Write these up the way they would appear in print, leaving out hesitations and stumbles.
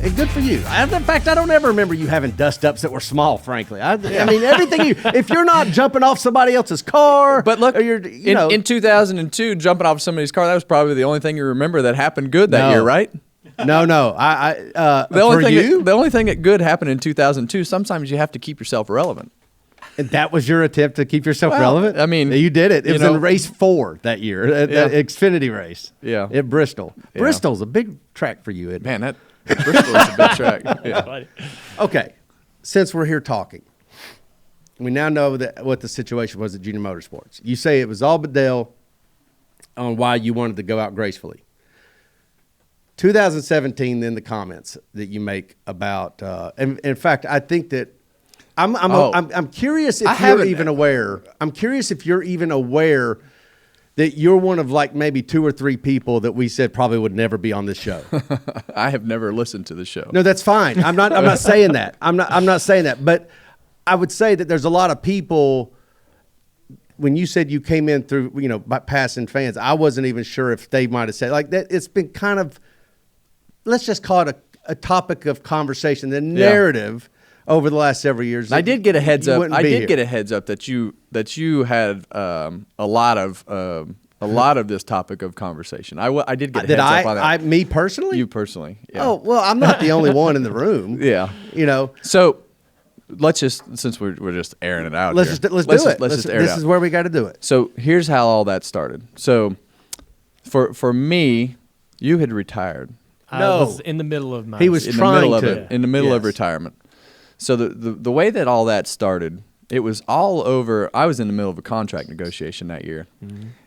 And good for you. In fact, I don't ever remember you having dust-ups that were small, frankly. I mean, everything if you're not jumping off somebody else's car. But look, or you're, in 2002, jumping off somebody's car, that was probably the only thing you remember that happened good that year, right? No. The only thing that good happened in 2002, sometimes you have to keep yourself relevant. And that was your attempt to keep yourself relevant? I mean, you did it. It was in race 4 that year, that Xfinity race. Yeah. At Bristol. Yeah. Bristol's a big track for you, isn't it? Man, that Bristol is a big track. Yeah. Okay. Since we're here talking, we now know what the situation was at Junior Motorsports. You say it was all but Dale on why you wanted to go out gracefully. 2017, then the comments that you make about, and in fact, I think that I'm curious if you're even aware. I'm curious if you're even aware that you're one of like maybe 2 or 3 people that we said probably would never be on this show. I have never listened to the show. No, that's fine. I'm not saying that. I'm not saying that. But I would say that there's a lot of people. When you said you came in through, by passing fans, I wasn't even sure if they might have said like that. It's been kind of, let's just call it a topic of conversation, the narrative over the last several years. I did get a heads up. Get a heads up that you had a lot of this topic of conversation. I did get a heads up on that. Me personally? You personally. Yeah. Oh, well, I'm not the only one in the room. Yeah. So let's just, since we're just airing it out, let's do it. Let's just air it out. This is where we got to do it. So here's how all that started. So for me, you had retired. I was in the middle of my. He was trying to. In the middle of retirement. So the way that all that started, it was all over. I was in the middle of a contract negotiation that year,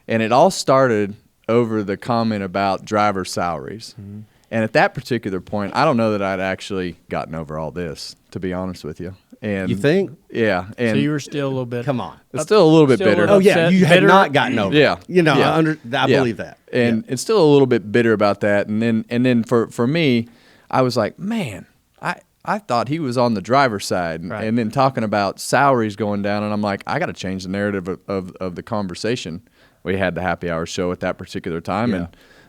and it all started over the comment about driver salaries. And at that particular point, I don't know that I'd actually gotten over all this, to be honest with you. And you think? Yeah. And so you were still a little bit. Come on. It's still a little bit bitter. Oh yeah, you had not gotten over. Yeah. I believe that. And it's still a little bit bitter about that. And then for me, I was like, man, I thought he was on the driver's side, right. And then talking about salaries going down, and I'm like, I got to change the narrative of the conversation. We had the happy hour show at that particular time, and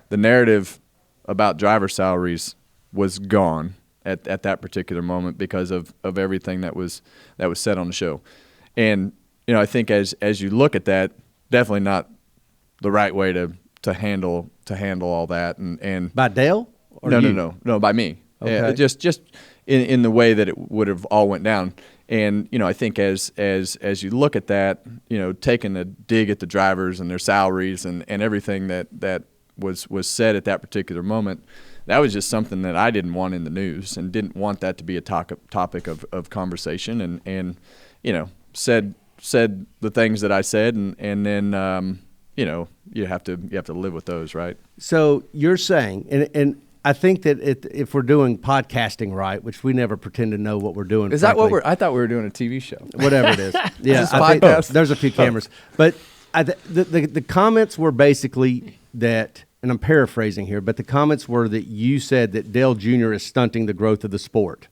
the narrative about driver salaries was gone at that particular moment because of everything that was said on the show. And I think as you look at that, definitely not the right way to handle all that. And by Dale? Or no, by me. Okay. Yeah, just in the way that it would have all went down. And I think as you look at that, taking a dig at the drivers and their salaries and everything that was said at that particular moment, that was just something that I didn't want in the news and didn't want that to be a topic of conversation. And said the things that I said, and then you have to live with those, right? So you're saying, and I think that if we're doing podcasting right, which we never pretend to know what we're doing. Is that what I thought we were doing a TV show. Whatever it is. Yeah, I think there's a few cameras. But the comments were basically that, and I'm paraphrasing here, but the comments were that you said that Dale Jr. is stunting the growth of the sport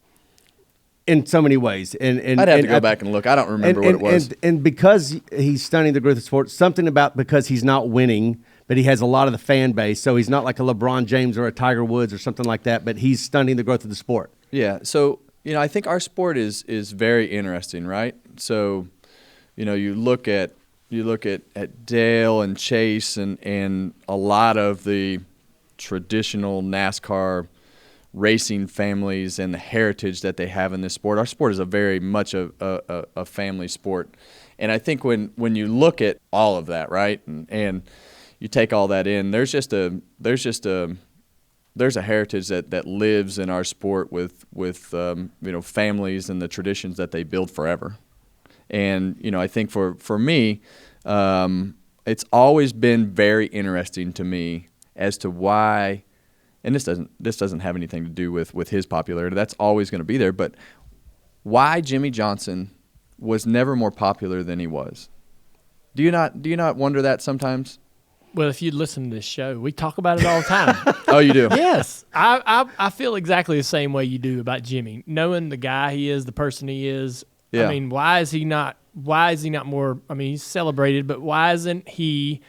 in so many ways. And I'd have to go back and look. I don't remember what it was. And because he's stunting the growth of the sport, something about because he's not winning, but he has a lot of the fan base, so he's not like a LeBron James or a Tiger Woods or something like that, but he's stunting the growth of the sport. Yeah, so, I think our sport is very interesting, right? So, you look at Dale and Chase and a lot of the traditional NASCAR racing families and the heritage that they have in this sport. Our sport is a very much a family sport. And I think when you look at all of that, right, and you take all that in, there's a heritage that lives in our sport with families and the traditions that they build forever. And I think for me, it's always been very interesting to me as to why, and this doesn't have anything to do with his popularity. That's always going to be there, but why Jimmy Johnson was never more popular than he was. Do you not wonder that sometimes? Well, if you listen to this show, we talk about it all the time. Oh, you do? Yes. I feel exactly the same way you do about Jimmy. Knowing the guy he is, the person he is. Yeah. I mean, why is he not more, he's celebrated, but why isn't he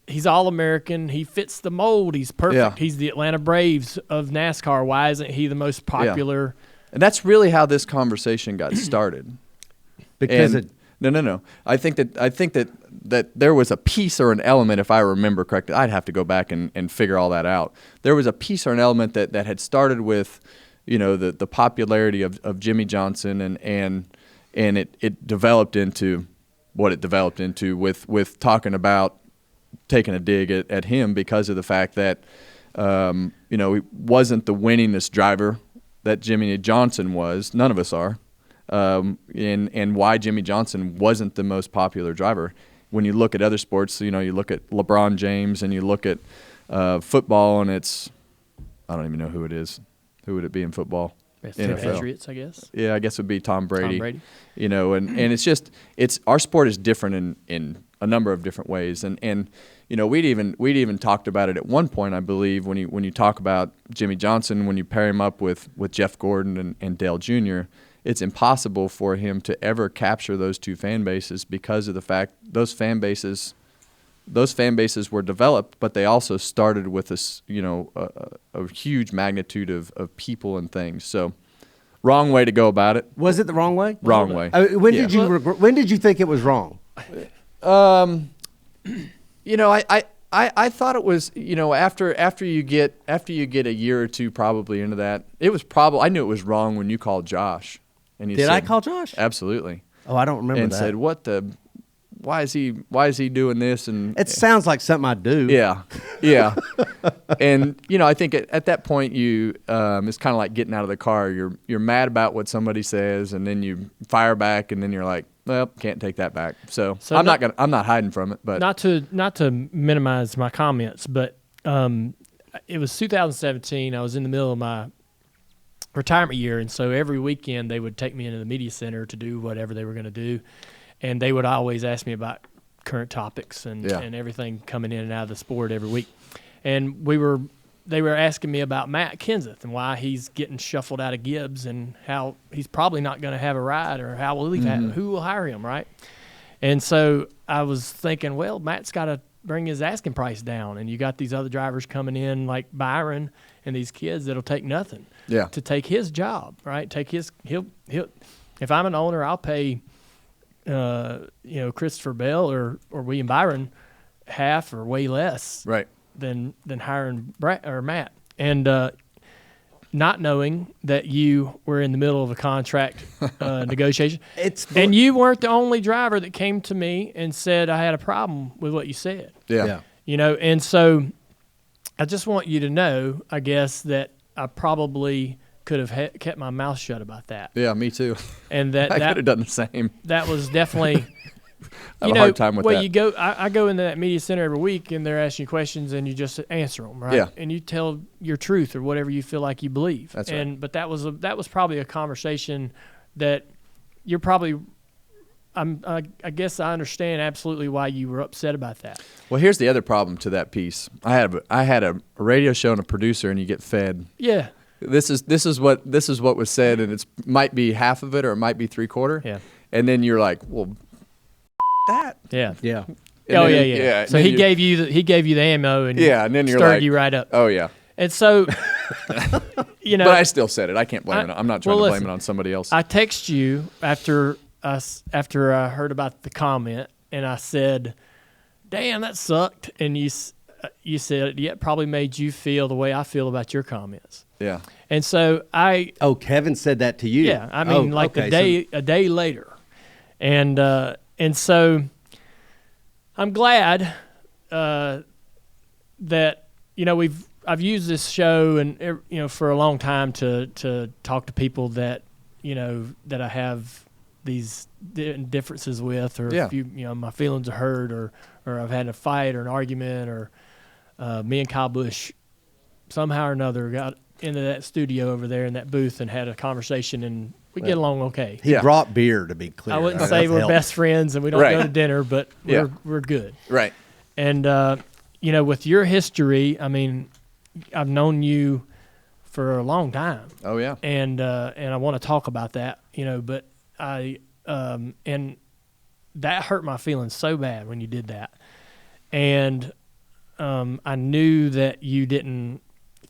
he's All-American. He fits the mold. He's perfect. Yeah. He's the Atlanta Braves of NASCAR. Why isn't he the most popular? And that's really how this conversation got started. Because No. I think that there was a piece or an element, if I remember correctly. I'd have to go back and figure all that out. There was a piece or an element that had started with, the popularity of Jimmy Johnson, and it developed into what it developed into with talking about taking a dig at him because of the fact that he wasn't the winningest driver that Jimmy Johnson was. None of us are. And why Jimmy Johnson wasn't the most popular driver. When you look at other sports, you look at LeBron James and you look at football, and I don't even know who it is. Who would it be in football? NFL. Patriots, I guess. Yeah, I guess it would be Tom Brady. Tom Brady. And it's our sport is different in a number of different ways. And we'd even talked about it at one point, I believe, when you talk about Jimmy Johnson, when you pair him up with Jeff Gordon and Dale Jr., it's impossible for him to ever capture those two fan bases because of the fact those fan bases were developed, but they also started with a huge magnitude of people and things. So, wrong way to go about it. was it the wrong way? Wrong way. When did you think it was wrong? I thought it was, after you get a year or two probably into that, it was I knew it was wrong when you called Josh. And you Did said, I call Josh? Absolutely. Oh, I don't remember and that. said, why is he doing this? And It sounds like something I do. yeah. And I think at that point you it's kind of like getting out of the car. You're mad about what somebody says, and then you fire back, and then you're like, well, can't take that back. So I'm not hiding from it. But not to minimize my comments, but it was 2017. I was in the middle of my retirement year, and so every weekend they would take me into the media center to do whatever they were going to do, and they would always ask me about current topics and everything coming in and out of the sport every week. And they were asking me about Matt Kenseth and why he's getting shuffled out of Gibbs and how he's probably not going to have a ride, or how will he who will hire him, right? And so I was thinking, well, Matt's got to bring his asking price down, and you got these other drivers coming in like Byron and these kids that'll take nothing to take his job, right? He'll if I'm an owner, I'll pay Christopher Bell or William Byron half or way less than hiring Matt. And not knowing that you were in the middle of a contract negotiation. And you weren't the only driver that came to me and said I had a problem with what you said. Yeah. And so I just want you to know, I guess, that I probably could have kept my mouth shut about that. Yeah, me too. And that I could have done the same. That was definitely I have a hard time with that. You go, I go into that media center every week, and they're asking you questions, and you just answer them, right? Yeah. And you tell your truth or whatever you feel like you believe. That's right. But that was probably a conversation that you're probably. I guess I understand absolutely why you were upset about that. Well, here's the other problem to that piece. I had a radio show and a producer, and you get fed. Yeah. This is what was said, and it might be half of it, or it might be 3/4. Yeah. And then you're like, well, that. Yeah. Yeah. Yeah. So he gave you the ammo, and and then you're stirred like, you right up. Oh yeah. And so, But I still said it. I can't blame it. I'm not trying to blame it on somebody else. I text you after I heard about the comment, and I said, "Damn, that sucked." And you said, "Yeah, it probably made you feel the way I feel about your comments." Yeah. And so Kevin said that to you. Yeah, I mean, a day later, and so I'm glad that I've used this show and for a long time to talk to people that that I have these differences with, or if my feelings are hurt, or I've had a fight or an argument, or me and Kyle Busch somehow or another got into that studio over there in that booth and had a conversation, and we get along okay. He brought beer, to be clear. I wouldn't say we're best friends and we don't go to dinner, but we're good. Right. And with your history, I mean, I've known you for a long time. Oh yeah. And I want to talk about that, but I and that hurt my feelings so bad when you did that. And I knew that you didn't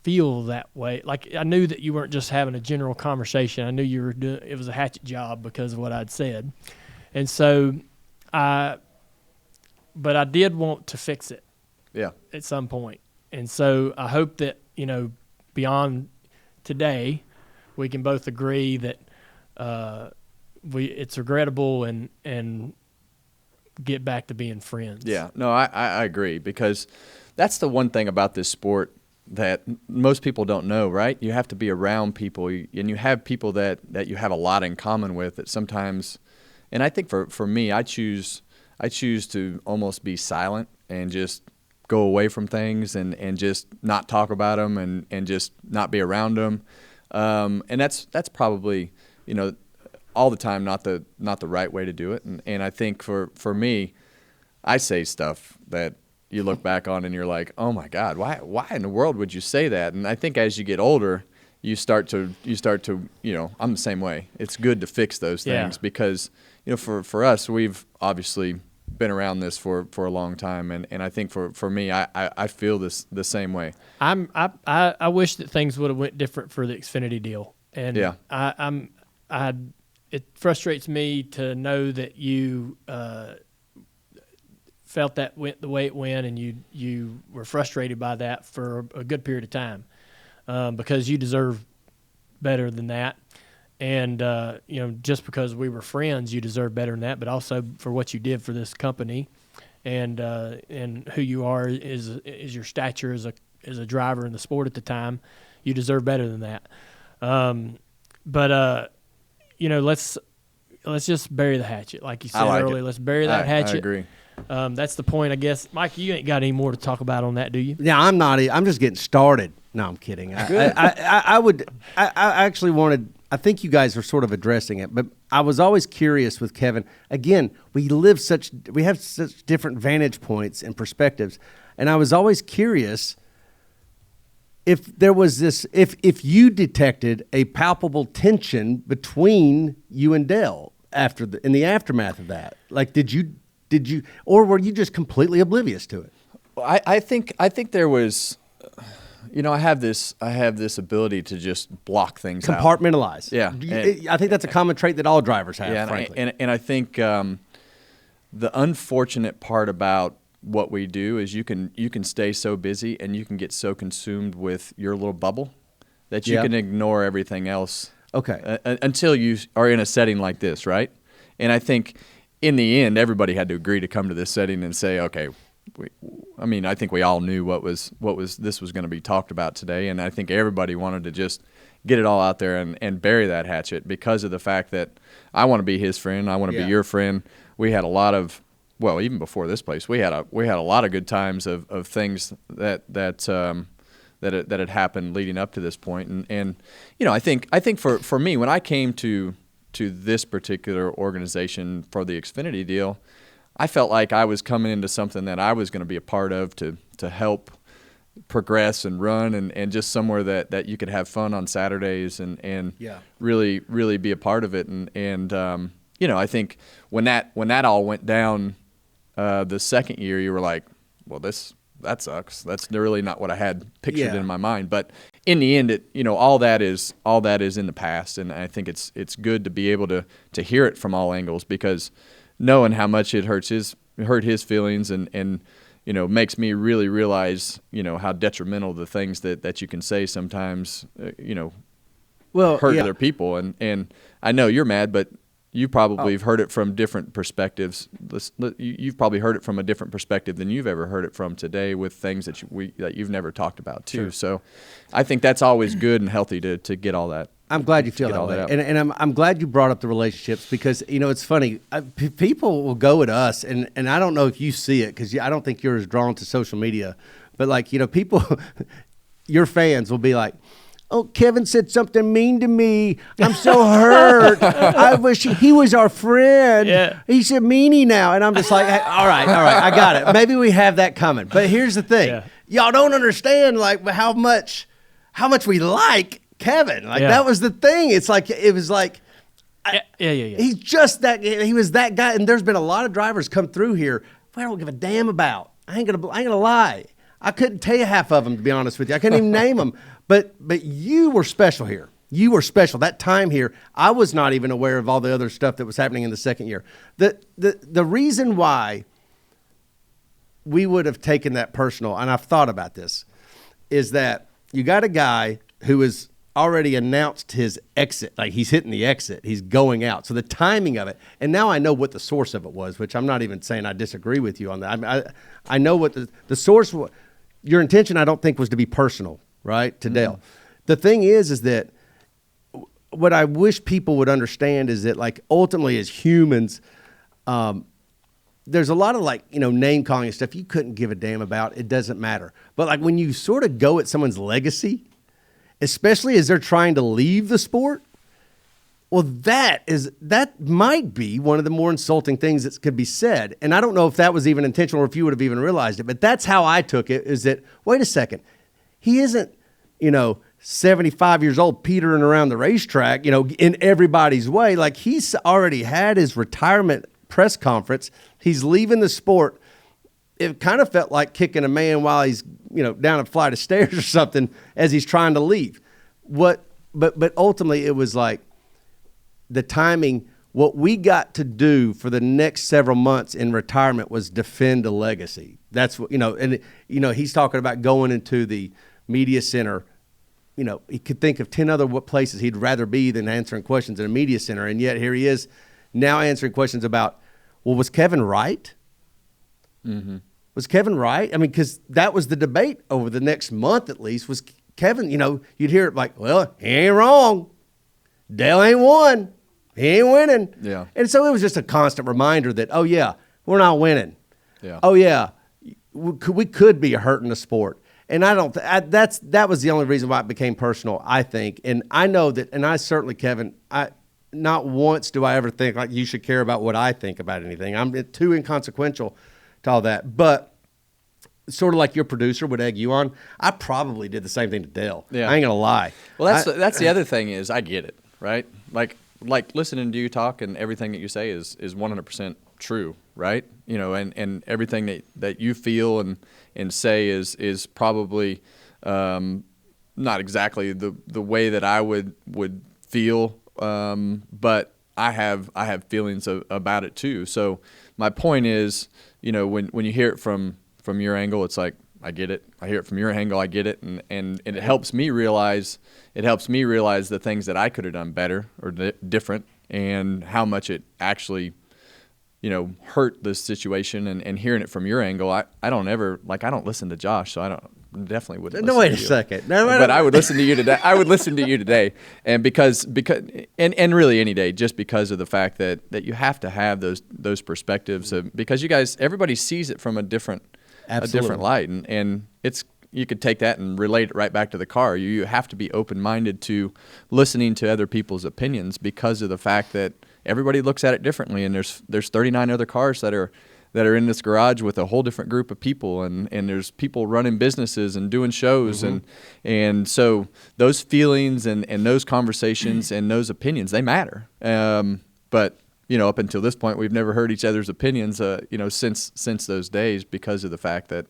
feel that way. Like, I knew that you weren't just having a general conversation. I knew you were doing it was a hatchet job because of what I'd said. And so but I did want to fix it. Yeah. At some point. And so I hope that, beyond today, we can both agree that it's regrettable and get back to being friends. Yeah, no, I agree, because that's the one thing about this sport that most people don't know, right? You have to be around people, and you have people that you have a lot in common with that sometimes, and I think for me, I choose to almost be silent and just go away from things and just not talk about them and just not be around them. And that's probably, all the time not the right way to do it. And I think for me, I say stuff that you look back on and you're like, oh my God, why in the world would you say that? And I think as you get older, you start to I'm the same way. It's good to fix those things because for us, we've obviously been around this for a long time, and I think for me, I feel this the same way. I wish that things would have went different for the Xfinity deal, and yeah. It frustrates me to know that you felt that went the way it went, and you were frustrated by that for a good period of time, because you deserve better than that. And, just because we were friends, you deserve better than that, but also for what you did for this company and who you are is your stature as a driver in the sport at the time, you deserve better than that. Let's just bury the hatchet. Like you said earlier, let's bury that hatchet. I agree. That's the point, I guess. Mike, you ain't got any more to talk about on that, do you? Yeah, I'm not. I'm just getting started. No, I'm kidding. I actually wanted. I think you guys are sort of addressing it, but I was always curious with Kevin. Again, we have such different vantage points and perspectives, and I was always curious if there was this, if you detected a palpable tension between you and Dale in the aftermath of that. Like, did you, or were you just completely oblivious to it? I think there was. I have this ability to just block things out. Compartmentalize. Yeah. I think that's a common trait that all drivers have, yeah, frankly. And I think the unfortunate part about what we do is you can stay so busy and you can get so consumed with your little bubble that you can ignore everything else. Okay. Until you are in a setting like this, right? And I think in the end, everybody had to agree to come to this setting and say, okay, I think we all knew what was this was going to be talked about today, and I think everybody wanted to just get it all out there and bury that hatchet because of the fact that I want to be his friend, I want to be your friend. We had a lot of, even before this place, we had a lot of good times of things that had happened leading up to this point, and I think for me, when I came to this particular organization for the Xfinity deal, I felt like I was coming into something that I was going to be a part of to help progress and run and just somewhere that you could have fun on Saturdays and really, really be a part of it. And I think when that all went down the second year, you were like, well, that sucks. That's really not what I had pictured in my mind. But in the end, all that is in the past. And I think it's good to be able to hear it from all angles, because knowing how much it hurt his feelings and makes me really realize how detrimental the things that you can say sometimes hurt other people, and I know you're mad, but you probably have heard it from different perspectives. You've probably heard it from a different perspective than you've ever heard it from today with things that you've never talked about too. Sure. So I think that's always good and healthy to get all that. I'm glad you feel that way, and I'm glad you brought up the relationships, because it's funny. People will go at us, and I don't know if you see it, because I don't think you're as drawn to social media, but people, your fans will be like, "Oh, Kevin said something mean to me. I'm so hurt. I wish he was our friend. Yeah. He's a meanie now," and I'm just like, hey, all right, I got it. Maybe we have that coming, but here's the thing: y'all don't understand how much we like Kevin. That was the thing. It was like, he's just that. He was that guy. And there's been a lot of drivers come through here I don't give a damn about. I ain't gonna lie. I couldn't tell you half of them, to be honest with you. I couldn't even name them. But you were special here. You were special. That time here, I was not even aware of all the other stuff that was happening in the second year. The reason why we would have taken that personal, and I've thought about this, is that you got a guy who has already announced his exit. Like, he's hitting the exit. He's going out. So the timing of it, and now I know what the source of it was, which I'm not even saying I disagree with you on that. I know what the source was. Your intention, I don't think, was to be personal, right, to Dale. The thing is that what I wish people would understand is that, like, ultimately as humans, there's a lot of, like, name calling and stuff you couldn't give a damn about. It doesn't matter. But, like, when you sort of go at someone's legacy, especially as they're trying to leave the sport, well, that might be one of the more insulting things that could be said. And I don't know if that was even intentional or if you would have even realized it, but that's how I took it, is that, wait a second, he isn't, 75 years old petering around the racetrack, in everybody's way. Like, he's already had his retirement press conference. He's leaving the sport. It kind of felt like kicking a man while he's, down a flight of stairs or something as he's trying to leave. But ultimately it was like the timing. What we got to do for the next several months in retirement was defend a legacy. That's what, he's talking about going into the media center. He could think of 10 other places he'd rather be than answering questions in a media center. And yet here he is now answering questions about, well, was Kevin right? Mm-hmm. Was Kevin right? I mean, because that was the debate over the next month at least, was Kevin, you'd hear it like, well, he ain't wrong. Dale ain't won. He ain't winning. Yeah. And so it was just a constant reminder that, oh, yeah, we're not winning. Yeah. Oh, yeah, we could be hurting the sport. And that was the only reason why it became personal, I think. And I know that, and I certainly, Kevin, not once do I ever think like you should care about what I think about anything. I'm too inconsequential to all that. But sort of like your producer would egg you on, I probably did the same thing to Dale. Yeah. I ain't gonna lie. Well, that's the other thing is I get it, right? Like listening to you talk and everything that you say is 100% true, right? And everything that you feel and say is probably not exactly the way that I would feel, but I have feelings about it too. So my point is, when you hear it from your angle, it's like, I get it. I hear it from your angle, I get it, and it helps me realize the things that I could have done better or different, and how much it actually hurt the situation. And hearing it from your angle, I don't listen to Josh, so I definitely wouldn't. No, wait a second. No, but I would listen to you today. I would listen to you today, and because and really any day, just because of the fact that you have to have those perspectives because you guys, everybody sees it from a different light, and it's, you could take that and relate it right back to the car. You have to be open-minded to listening to other people's opinions because of the fact that everybody looks at it differently, and there's 39 other cars that are in this garage with a whole different group of people, and there's people running businesses and doing shows, mm-hmm. and so those feelings and those conversations and those opinions, they matter. But up until this point, we've never heard each other's opinions, since those days, because of the fact that,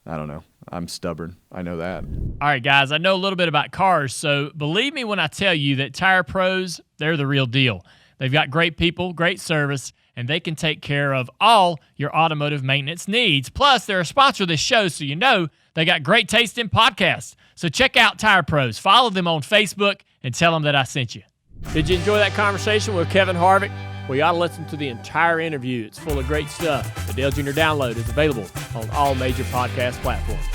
I don't know, I'm stubborn. I know that. All right, guys, I know a little bit about cars, so believe me when I tell you that Tire Pros, they're the real deal. They've got great people, great service, and they can take care of all your automotive maintenance needs. Plus, they're a sponsor of this show, so they got great taste in podcasts. So check out Tire Pros. Follow them on Facebook and tell them that I sent you. Did you enjoy that conversation with Kevin Harvick? Well, you ought to listen to the entire interview. It's full of great stuff. The Dale Jr. Download is available on all major podcast platforms.